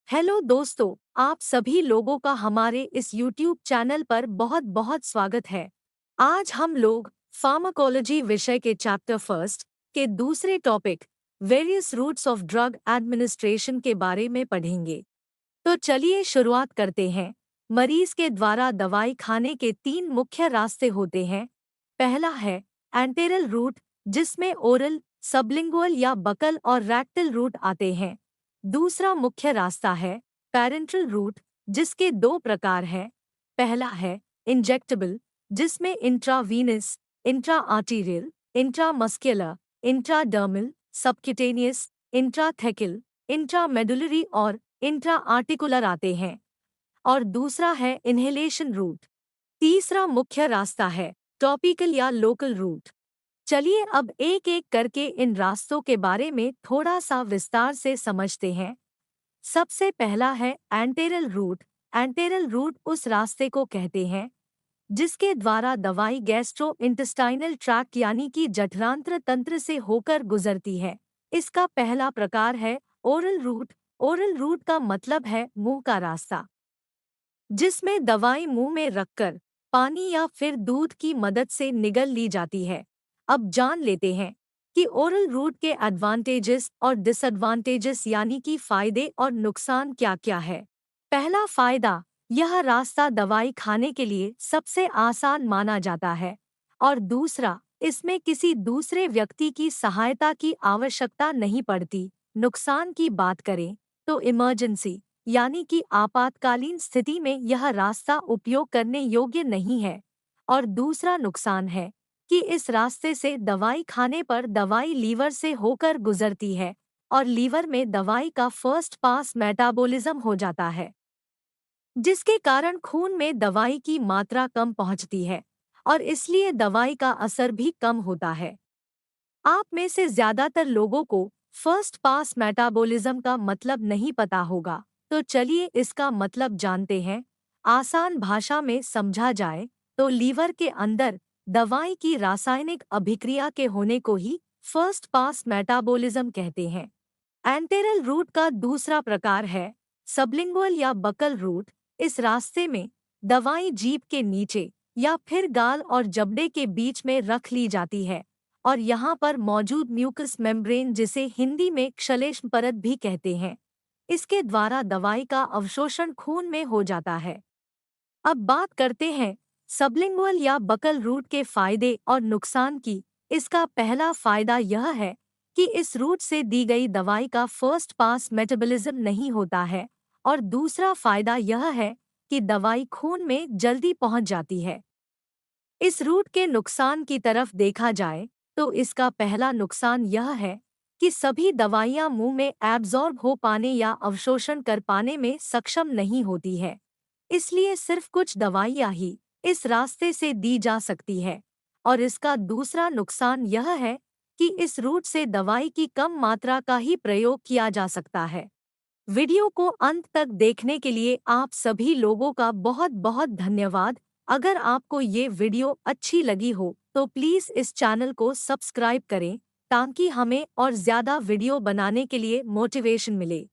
Hello दोस्तों, आप सभी लोगों का हमारे इस YouTube चैनल पर बहुत बहुत स्वागत है। आज हम लोग फार्माकोलॉजी विषय के चैप्टर फर्स्ट के दूसरे topic various routes of drug administration के बारे में पढ़ेंगे। तो चलिए शुरुआत करते हैं। मरीज के द्वारा दवाई खाने के तीन मुख्य रास्ते होते हैं। पहला है एंटेरल रूट, जिसमें ओरल, सबलिंगुअल या बकल और रैक्टल रूट आते हैं। दूसरा मुख्य रास्ता है पैरेंटल रूट, जिसके दो प्रकार हैं। पहला है इंजेक्टेबल, जिसमें intravenous, intra arterial, intramuscular, intradermal, subcutaneous, intrathecal, intramedullary और इंट्रा आर्टिकुलर आते हैं। और दूसरा है इन्हेलेशन रूट। तीसरा मुख्य रास्ता है टॉपिकल या लोकल रूट। चलिए अब एक एक करके इन रास्तों के बारे में थोड़ा सा विस्तार से समझते हैं। सबसे पहला है एंटेरल रूट। एंटेरल रूट उस रास्ते को कहते हैं जिसके द्वारा दवाई गैस्ट्रो इंटेस्टाइनल ट्रैक्ट यानी कि जठरांत्र तंत्र से होकर गुजरती है। इसका पहला प्रकार है ओरल रूट। ओरल रूट का मतलब है मुंह का रास्ता, जिसमें दवाई मुंह में रखकर पानी या फिर दूध की मदद से निगल ली जाती है। अब जान लेते हैं कि ओरल रूट के एडवांटेजेस और डिसएडवांटेजेस यानी कि फायदे और नुकसान क्या-क्या है। पहला फायदा, यह रास्ता दवाई खाने के लिए सबसे आसान माना जाता है। और दूसरा, इसमें किसी दूसरे व्यक्ति की सहायता की आवश्यकता नहीं पड़ती। नुकसान की बात करें तो इमरजेंसी यानी कि आपातकालीन स्थिति में यह रास्ता उपयोग करने योग्य नहीं है। और दूसरा नुकसान है कि इस रास्ते से दवाई खाने पर दवाई लीवर से होकर गुजरती है और लीवर में दवाई का फर्स्ट पास मेटाबॉलिज्म हो जाता है, जिसके कारण खून में दवाई की मात्रा कम पहुंचती है और इसलिए दवाई का असर भी कम होता है। आप में से ज्यादातर लोगों को फर्स्ट पास मेटाबॉलिज्म का मतलब नहीं पता होगा, तो चलिए इसका मतलब जानते हैं। आसान भाषा में समझा जाए तो लीवर के अंदर दवाई की रासायनिक अभिक्रिया के होने को ही फर्स्ट पास मेटाबॉलिज्म कहते हैं। एंटेरल रूट का दूसरा प्रकार है सबलिंगुअल या बकल रूट। इस रास्ते में दवाई जीभ के नीचे या फिर गाल और जबड़े के बीच में रख ली जाती है और यहाँ पर मौजूद म्यूकस मेम्ब्रेन, जिसे हिंदी में श्लेष्म परत भी कहते हैं, इसके द्वारा दवाई का अवशोषण खून में हो जाता है। अब बात करते हैं सबलिंगुअल या बकल रूट के फायदे और नुकसान की। इसका पहला फायदा यह है कि इस रूट से दी गई दवाई का फर्स्ट पास मेटाबॉलिज्म नहीं होता है और दूसरा फायदा यह है कि दवाई खून में जल्दी पहुंच जाती है। इस रूट के नुकसान की तरफ देखा जाए तो इसका पहला नुकसान यह है कि सभी दवाइयां मुंह में एब्जॉर्ब हो पाने या अवशोषण कर पाने में सक्षम नहीं होती है। इसलिए सिर्फ कुछ दवाइयां ही इस रास्ते से दी जा सकती है। और इसका दूसरा नुकसान यह है कि इस रूट से दवाई की कम मात्रा का ही प्रयोग किया जा सकता है। वीडियो को अंत तक देखने के लिए आप सभी लोगों का बहुत बहुत धन्यवाद। अगर आपको ये वीडियो अच्छी लगी हो तो प्लीज़ इस चैनल को सब्सक्राइब करें ताकि हमें और ज़्यादा वीडियो बनाने के लिए मोटिवेशन मिले।